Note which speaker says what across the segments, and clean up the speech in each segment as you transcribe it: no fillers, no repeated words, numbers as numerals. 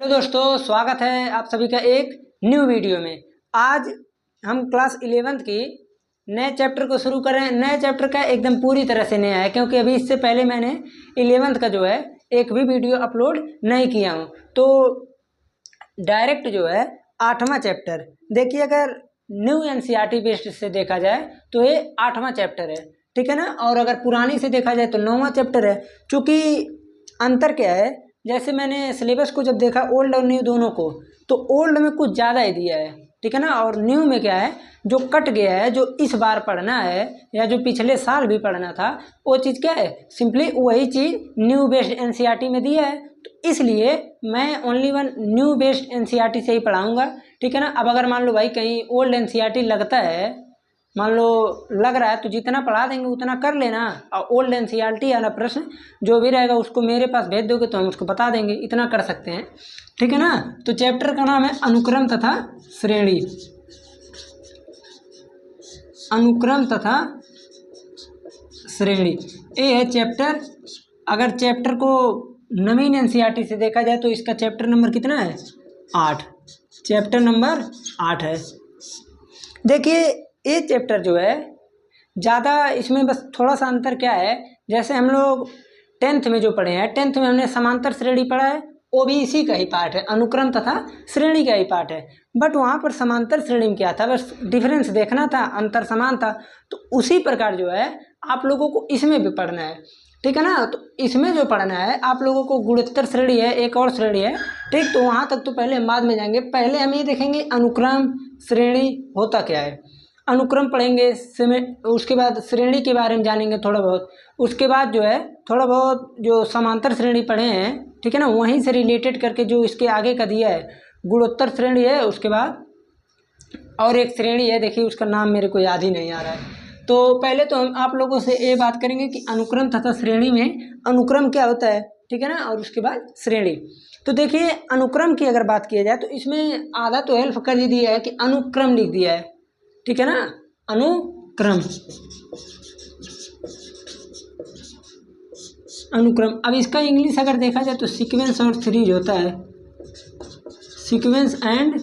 Speaker 1: Hello दोस्तों, स्वागत है आप सभी का एक न्यू वीडियो में। आज हम क्लास 11th की नए चैप्टर को शुरू करें। नए चैप्टर का एकदम पूरी तरह से नया है, क्योंकि अभी इससे पहले मैंने 11th का जो है एक भी वीडियो अपलोड नहीं किया हूँ। तो डायरेक्ट जो है 8वां चैप्टर देखिए, अगर न्यू एनसीईआरटी बेस्ड से देखा जाए तो ये 8वां चैप्टर है, ठीक है ना। और अगर पुरानी से देखा जाए तो 9वां चैप्टर है। चूँकि अंतर क्या है, जैसे मैंने सिलेबस को जब देखा ओल्ड और न्यू दोनों को, तो ओल्ड में कुछ ज़्यादा ही दिया है, ठीक है ना। और न्यू में क्या है, जो कट गया है, जो इस बार पढ़ना है या जो पिछले साल भी पढ़ना था, वो चीज़ क्या है, सिंपली वही चीज़ न्यू बेस्ड एनसीईआरटी में दिया है। तो इसलिए मैं only one new based NCERT से ही पढ़ाऊँगा, ठीक है ना। अब अगर मान लो भाई कहीं ओल्ड एनसीईआरटी लगता है, मान लो लग रहा है, तो जितना पढ़ा देंगे उतना कर लेना। और ओल्ड एनसीईआरटी वाला प्रश्न जो भी रहेगा उसको मेरे पास भेज दोगे तो हम उसको बता देंगे, इतना कर सकते हैं, ठीक है ना। तो चैप्टर का नाम है अनुक्रम तथा श्रेणी। अनुक्रम तथा श्रेणी ये है चैप्टर। अगर चैप्टर को नवीन एनसीईआरटी से देखा जाए तो इसका चैप्टर नंबर कितना है, 8। चैप्टर नंबर 8 है। देखिए ये चैप्टर जो है ज़्यादा, इसमें बस थोड़ा सा अंतर क्या है, जैसे हम लोग 10th में जो पढ़े हैं, 10th में हमने समांतर श्रेणी पढ़ा है, वो भी इसी का ही पार्ट है, अनुक्रम तथा श्रेणी का ही पार्ट है। बट वहाँ पर समांतर श्रेणी में क्या था, बस डिफरेंस देखना था, अंतर समान था। तो उसी प्रकार जो है आप लोगों को इसमें भी पढ़ना है, ठीक है ना। तो इसमें जो पढ़ना है आप लोगों को गुणोत्तर श्रेणी है, एक और श्रेणी है, ठीक। तो वहाँ तक तो पहले हम बाद में जाएंगे। पहले हम ये देखेंगे अनुक्रम श्रेणी होता क्या है, अनुक्रम पढ़ेंगे, उसके बाद श्रेणी के बारे में जानेंगे थोड़ा बहुत। उसके बाद जो है थोड़ा बहुत जो समांतर श्रेणी पढ़े हैं, ठीक है ना, वहीं से रिलेटेड करके जो इसके आगे का दिया है गुणोत्तर श्रेणी है। उसके बाद और एक श्रेणी है, देखिए उसका नाम मेरे को याद ही नहीं आ रहा है। तो पहले तो हम आप लोगों से ये बात करेंगे कि अनुक्रम तथा श्रेणी में अनुक्रम क्या होता है, ठीक है ना, और उसके बाद श्रेणी। तो देखिए अनुक्रम की अगर बात किया जाए तो इसमें आधा तो हेल्प कर ही दिया है कि अनुक्रम लिख दिया है, ठीक है ना, अनुक्रम। अनुक्रम अब इसका इंग्लिश अगर देखा जाए तो सीक्वेंस और सीरीज होता है, सीक्वेंस एंड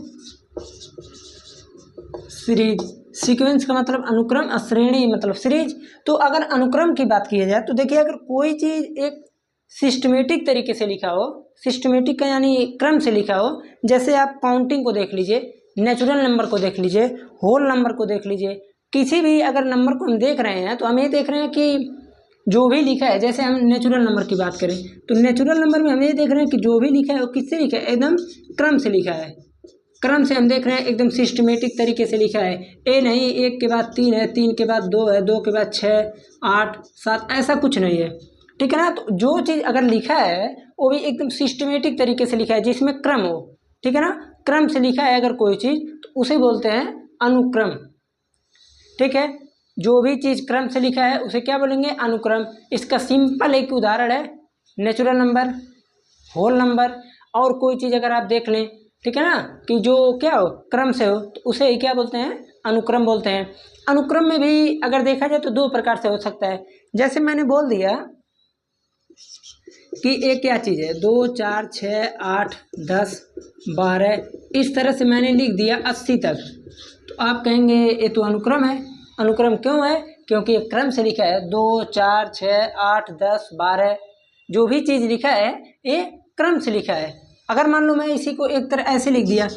Speaker 1: सीरीज। सीक्वेंस का मतलब अनुक्रम और श्रेणी मतलब सीरीज। तो अगर अनुक्रम की बात की जाए तो देखिए, अगर कोई चीज़ एक सिस्टमेटिक तरीके से लिखा हो, सिस्टमेटिक का यानी क्रम से लिखा हो, जैसे आप काउंटिंग को देख लीजिए, नेचुरल नंबर को देख लीजिए, होल नंबर को देख लीजिए, किसी भी अगर नंबर को हम देख रहे हैं तो हम ये देख रहे हैं कि जो भी लिखा है, जैसे हम नेचुरल नंबर की बात करें तो नेचुरल नंबर में हम ये देख रहे हैं कि जो भी लिखा है वो किससे लिखा है, एकदम क्रम से लिखा है। क्रम से हम देख रहे हैं, एकदम सिस्टमेटिक तरीके से लिखा है। ए नहीं 1 के बाद 3 है, 3 के बाद 2 है, 2 के बाद 6, 8, 7, ऐसा कुछ नहीं है, ठीक है ना। तो जो चीज़ अगर लिखा है वो भी एकदम सिस्टमेटिक तरीके से लिखा है, जिसमें क्रम हो, ठीक है ना। क्रम से लिखा है अगर कोई चीज़ तो उसे बोलते हैं अनुक्रम, ठीक है। जो भी चीज़ क्रम से लिखा है उसे क्या बोलेंगे, अनुक्रम। इसका सिंपल एक उदाहरण है नेचुरल नंबर, होल नंबर। और कोई चीज़ अगर आप देख लें, ठीक है ना, कि जो क्या हो क्रम से हो, तो उसे ही क्या बोलते हैं, अनुक्रम बोलते हैं। अनुक्रम में भी अगर देखा जाए तो 2 प्रकार से हो सकता है। जैसे मैंने बोल दिया कि एक क्या चीज़ है, 2, 4, 6, 8, 10, 12, इस तरह से मैंने लिख दिया 80 तक, तो आप कहेंगे ये तो अनुक्रम है। अनुक्रम क्यों है, क्योंकि ये क्रम से लिखा है। 2, 4, 6, 8, 10, 12 जो भी चीज़ लिखा है ये क्रम से लिखा है। अगर मान लो मैं इसी को एक तरह ऐसे लिख दिया,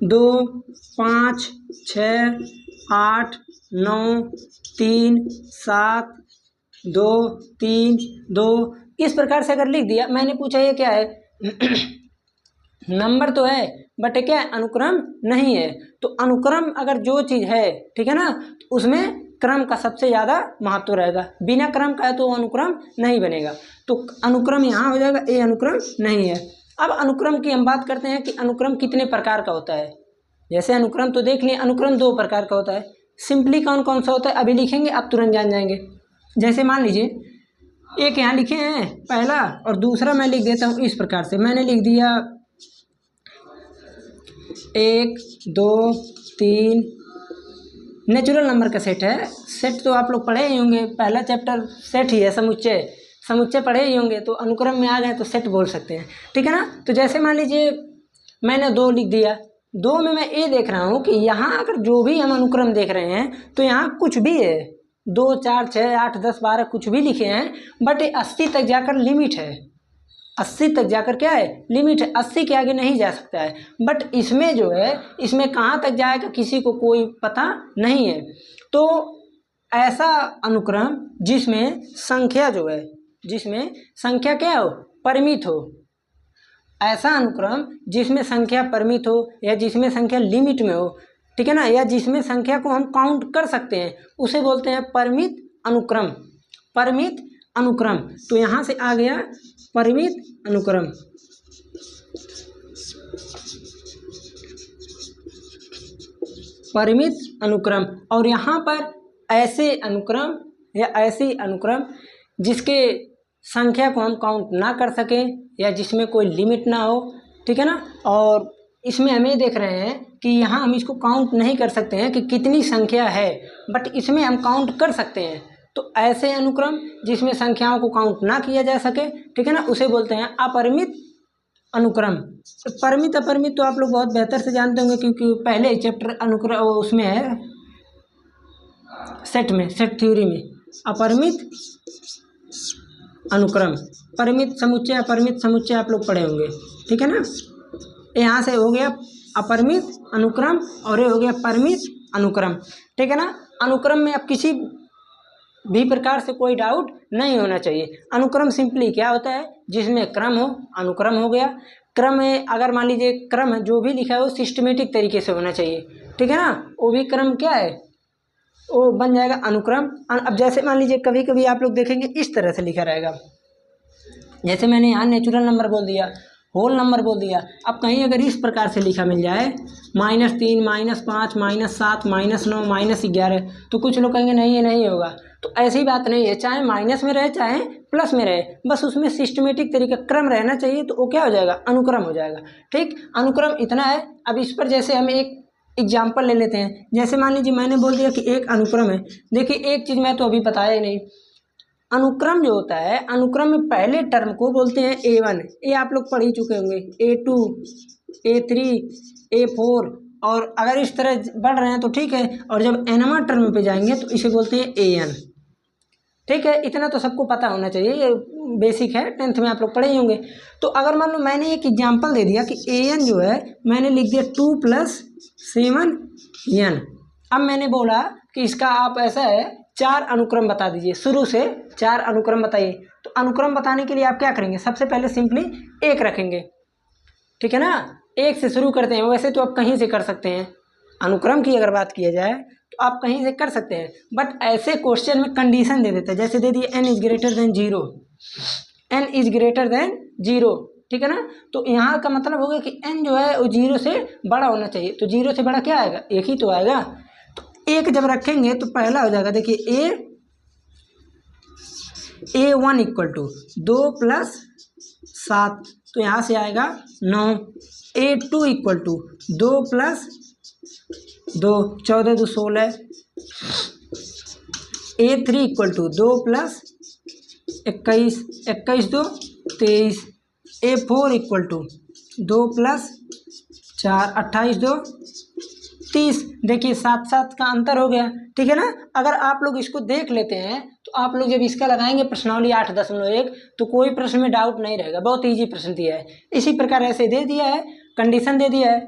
Speaker 1: 2, 5, 6, 8, 9, 3, 7, 2, 3, 2, इस प्रकार से अगर लिख दिया, मैंने पूछा ये क्या है नंबर तो है बट क्या है, अनुक्रम नहीं है। तो अनुक्रम अगर जो चीज़ है, ठीक है ना, तो उसमें क्रम का सबसे ज़्यादा महत्व रहेगा। बिना क्रम का है तो अनुक्रम नहीं बनेगा। तो अनुक्रम यहाँ हो जाएगा, ये अनुक्रम नहीं है। अब अनुक्रम की हम बात करते हैं कि अनुक्रम कितने प्रकार का होता है। जैसे अनुक्रम तो देख लिए, अनुक्रम 2 प्रकार का होता है। सिंपली कौन कौन सा होता है अभी लिखेंगे, आप तुरंत जान जाएंगे। जैसे मान लीजिए एक यहाँ लिखे हैं पहला, और दूसरा मैं लिख देता हूँ इस प्रकार से। मैंने लिख दिया 1, 2, 3, नेचुरल नंबर का सेट है। सेट तो आप लोग पढ़े ही होंगे, पहला चैप्टर सेट ही है, समुच्चय पढ़े ही होंगे। तो अनुक्रम में आ गए तो सेट बोल सकते हैं, ठीक है ना। तो जैसे मान लीजिए मैंने 2 लिख दिया। 2 में मैं ये देख रहा हूँ कि यहाँ अगर जो भी हम अनुक्रम देख रहे हैं तो यहाँ कुछ भी है, 2 4 6 8 10 12 कुछ भी लिखे हैं, बट 80 तक जाकर लिमिट है। 80 तक जाकर क्या है, लिमिट है, 80 के आगे नहीं जा सकता है। बट इसमें जो है, इसमें कहाँ तक जाएगा किसी को कोई पता नहीं है। तो ऐसा अनुक्रम जिसमें संख्या जो है, जिसमें संख्या क्या हो, परिमित हो, ऐसा अनुक्रम जिसमें संख्या परिमित हो या जिसमें संख्या लिमिट में हो, ठीक है ना, या जिसमें संख्या को हम काउंट कर सकते हैं, उसे बोलते हैं परिमित अनुक्रम। परिमित अनुक्रम, तो यहाँ से आ गया परिमित अनुक्रम। परिमित अनुक्रम। और यहाँ पर ऐसे अनुक्रम या ऐसी अनुक्रम जिसके संख्या को हम काउंट ना कर सकें या जिसमें कोई लिमिट ना हो, ठीक है ना। और इसमें हम ये देख रहे हैं कि यहाँ हम इसको काउंट नहीं कर सकते हैं कि कितनी संख्या है, बट इसमें हम काउंट कर सकते हैं। तो ऐसे अनुक्रम जिसमें संख्याओं को काउंट ना किया जा सके, ठीक है ना, उसे बोलते हैं अपरिमित अनुक्रम। परिमित अपरिमित तो आप लोग बहुत बेहतर से जानते होंगे, क्योंकि पहले चैप्टर अनुक्रम उसमें है, सेट में, सेट थ्योरी में। अपरिमित अनुक्रम, परिमित समुच्चय अपरिमित समुच्चय आप लोग पढ़े होंगे, ठीक है ना। यहाँ से हो गया अपरिमित अनुक्रम और ये हो गया परिमित अनुक्रम, ठीक है ना। अनुक्रम में अब किसी भी प्रकार से कोई डाउट नहीं होना चाहिए। अनुक्रम सिंपली क्या होता है, जिसमें क्रम हो, अनुक्रम हो गया। क्रम में अगर मान लीजिए क्रम है, जो भी लिखा है वो सिस्टमेटिक तरीके से होना चाहिए, ठीक है ना, वो भी क्रम क्या है, वो बन जाएगा अनुक्रम। अब जैसे मान लीजिए कभी कभी आप लोग देखेंगे इस तरह से लिखा रहेगा, जैसे मैंने यहाँ नेचुरल नंबर बोल दिया, होल नंबर बोल दिया। अब कहीं अगर इस प्रकार से लिखा मिल जाए -3 -5 -7 -9 -11, तो कुछ लोग कहेंगे नहीं ये नहीं होगा। तो ऐसी बात नहीं है, चाहे माइनस में रहे चाहे प्लस में रहे, बस उसमें सिस्टमेटिक तरीका क्रम रहना चाहिए, तो वो क्या हो जाएगा, अनुक्रम हो जाएगा। ठीक, अनुक्रम इतना है। अब इस पर जैसे हम एक एग्जाम्पल ले लेते हैं। जैसे मान लीजिए मैंने बोल दिया कि एक अनुक्रम है। देखिए एक चीज़ मैं तो अभी बताया ही नहीं, अनुक्रम जो होता है, अनुक्रम में पहले टर्म को बोलते हैं A1, ये आप लोग पढ़ ही चुके होंगे, A2 A3 A4, और अगर इस तरह बढ़ रहे हैं तो ठीक है, और जब nवां टर्म पे जाएंगे तो इसे बोलते हैं AN। ठीक है, इतना तो सबको पता होना चाहिए, ये बेसिक है, 10th में आप लोग पढ़े ही होंगे। तो अगर मान लो मैंने एक एग्जाम्पल दे दिया कि AN जो है मैंने लिख दिया 2 + 7n। अब मैंने बोला कि इसका आप ऐसा है 4 अनुक्रम बता दीजिए, शुरू से 4 अनुक्रम बताइए। तो अनुक्रम बताने के लिए आप क्या करेंगे, सबसे पहले सिंपली 1 रखेंगे, ठीक है ना, 1 से शुरू करते हैं। वैसे तो आप कहीं से कर सकते हैं, अनुक्रम की अगर बात किया जाए तो आप कहीं से कर सकते हैं, बट ऐसे क्वेश्चन में कंडीशन दे देते हैं। जैसे दे दिए n > 0, n > 0, ठीक है ना। तो यहाँ का मतलब हो गया कि n जो है वो 0 से बड़ा होना चाहिए। तो 0 से बड़ा क्या आएगा, 1 ही तो आएगा। तो 1 जब रखेंगे तो पहला हो जाएगा, देखिए A1 = 2 + 7, तो यहाँ से आएगा 9। A2 = 2 + 2, 14 2 16। A3 = 2 + 21, 21 2 23। A4 = 2 + 4, 28 2 30। देखिए 7 का अंतर हो गया, ठीक है ना। अगर आप लोग इसको देख लेते हैं तो आप लोग जब इसका लगाएंगे प्रश्नावली 8.1, तो कोई प्रश्न में डाउट नहीं रहेगा, बहुत ईजी प्रश्न दिया है। इसी प्रकार ऐसे दे दिया है, कंडीशन दे दिया है,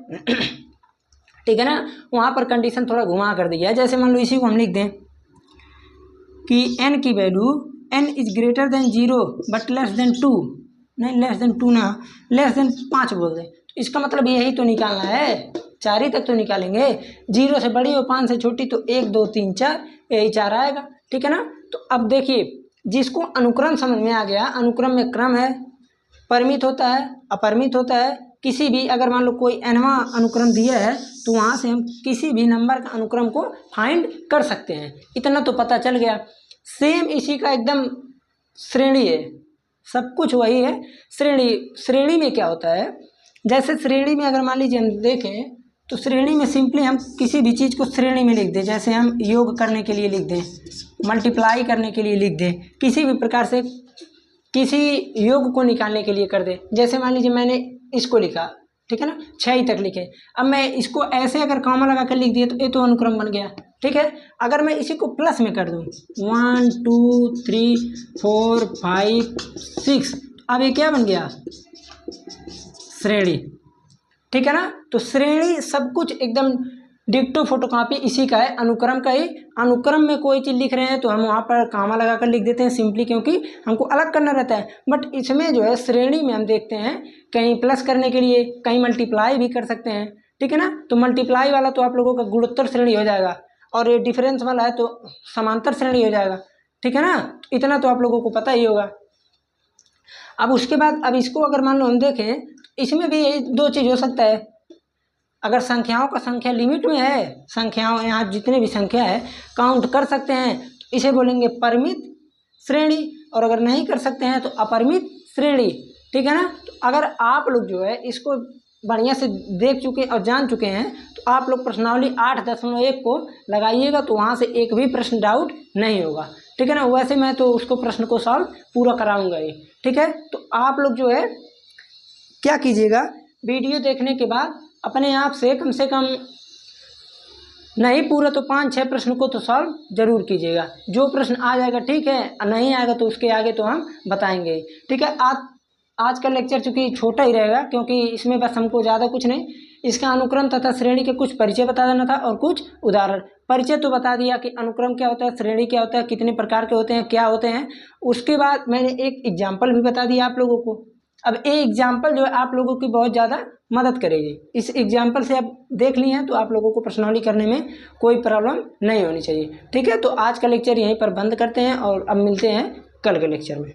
Speaker 1: ठीक है ना। वहाँ पर कंडीशन थोड़ा घुमा कर दिया है। जैसे मान लो इसी को हम लिख दें कि n की वैल्यू n > 0 बट <2, नहीं <2 ना, <5 बोल दें। तो इसका मतलब यही तो निकालना है, 4 ही तक तो निकालेंगे। 0 से बड़ी और 5 से छोटी, तो 1 2 3 4, यही 4 आएगा, ठीक है ना। तो अब देखिए जिसको अनुक्रम समझ में आ गया, अनुक्रम में क्रम है, परिमित होता है, अपरिमित होता है। किसी भी अगर मान लो कोई nवां अनुक्रम दिया है तो वहाँ से हम किसी भी नंबर का अनुक्रम को फाइंड कर सकते हैं, इतना तो पता चल गया। सेम इसी का एकदम श्रेणी है, सब कुछ वही है। श्रेणी में क्या होता है, जैसे श्रेणी में अगर मान लीजिए हम देखें तो श्रेणी में सिंपली हम किसी भी चीज़ को श्रेणी में लिख दें। जैसे हम योग करने के लिए लिख दें, मल्टीप्लाई करने के लिए लिख दें, किसी भी प्रकार से किसी योग को निकालने के लिए कर दें। जैसे मान लीजिए मैंने इसको लिखा ठीक है ना, 6 ही तक लिखे। अब मैं इसको ऐसे अगर कॉमा लगा कर लिख दिया तो ये तो अनुक्रम बन गया, ठीक है। अगर मैं इसी को प्लस में कर दूँ 1 2 3 4 5 6, अब ये क्या बन गया, श्रेणी, ठीक है ना। तो श्रेणी सब कुछ एकदम डिक्टो फोटोकॉपी इसी का है, अनुक्रम का ही। अनुक्रम में कोई चीज़ लिख रहे हैं तो हम वहाँ पर कामा लगा कर लिख देते हैं सिंपली, क्योंकि हमको अलग करना रहता है। बट इसमें जो है श्रेणी में हम देखते हैं कहीं प्लस करने के लिए, कहीं मल्टीप्लाई भी कर सकते हैं, ठीक है ना। तो मल्टीप्लाई वाला तो आप लोगों का गुणोत्तर श्रेणी हो जाएगा, और ये डिफरेंस वाला है तो समांतर श्रेणी हो जाएगा, ठीक है ना। इतना तो आप लोगों को पता ही होगा। अब उसके बाद अब इसको अगर मान लो हम देखें, इसमें भी यही 2 चीज़ हो सकता है। अगर संख्याओं का संख्या लिमिट में है, संख्याओं यहाँ जितने भी संख्या है काउंट कर सकते हैं, तो इसे बोलेंगे परिमित श्रेणी, और अगर नहीं कर सकते हैं तो अपरिमित श्रेणी, ठीक है ना। तो अगर आप लोग जो है इसको बढ़िया से देख चुके और जान चुके हैं तो आप लोग प्रश्नावली 8.1 को लगाइएगा, तो वहाँ से एक भी प्रश्न डाउट नहीं होगा, ठीक है ना। वैसे मैं तो उसको प्रश्न को सॉल्व पूरा कराऊंगा ही, ठीक है। तो आप लोग जो है क्या कीजिएगा, वीडियो देखने के बाद अपने आप से कम नहीं पूरा तो 5-6 प्रश्न को तो सॉल्व जरूर कीजिएगा। जो प्रश्न आ जाएगा ठीक है, नहीं आएगा तो उसके आगे तो हम बताएंगे, ठीक है। आज का लेक्चर चूँकि छोटा ही रहेगा, क्योंकि इसमें बस हमको ज़्यादा कुछ नहीं, इसका अनुक्रम तथा श्रेणी के कुछ परिचय बता देना था और कुछ उदाहरण। परिचय तो बता दिया कि अनुक्रम क्या होता है, श्रेणी क्या होता है, कितने प्रकार के होते हैं, क्या होते हैं। उसके बाद मैंने एक एग्जाम्पल भी बता दिया आप लोगों को। अब ये एग्जाम्पल जो है आप लोगों की बहुत ज़्यादा मदद करेगी। इस एग्जाम्पल से आप देख लिए हैं तो आप लोगों को प्रश्नावली करने में कोई प्रॉब्लम नहीं होनी चाहिए, ठीक है। तो आज का लेक्चर यहीं पर बंद करते हैं और अब मिलते हैं कल के लेक्चर में।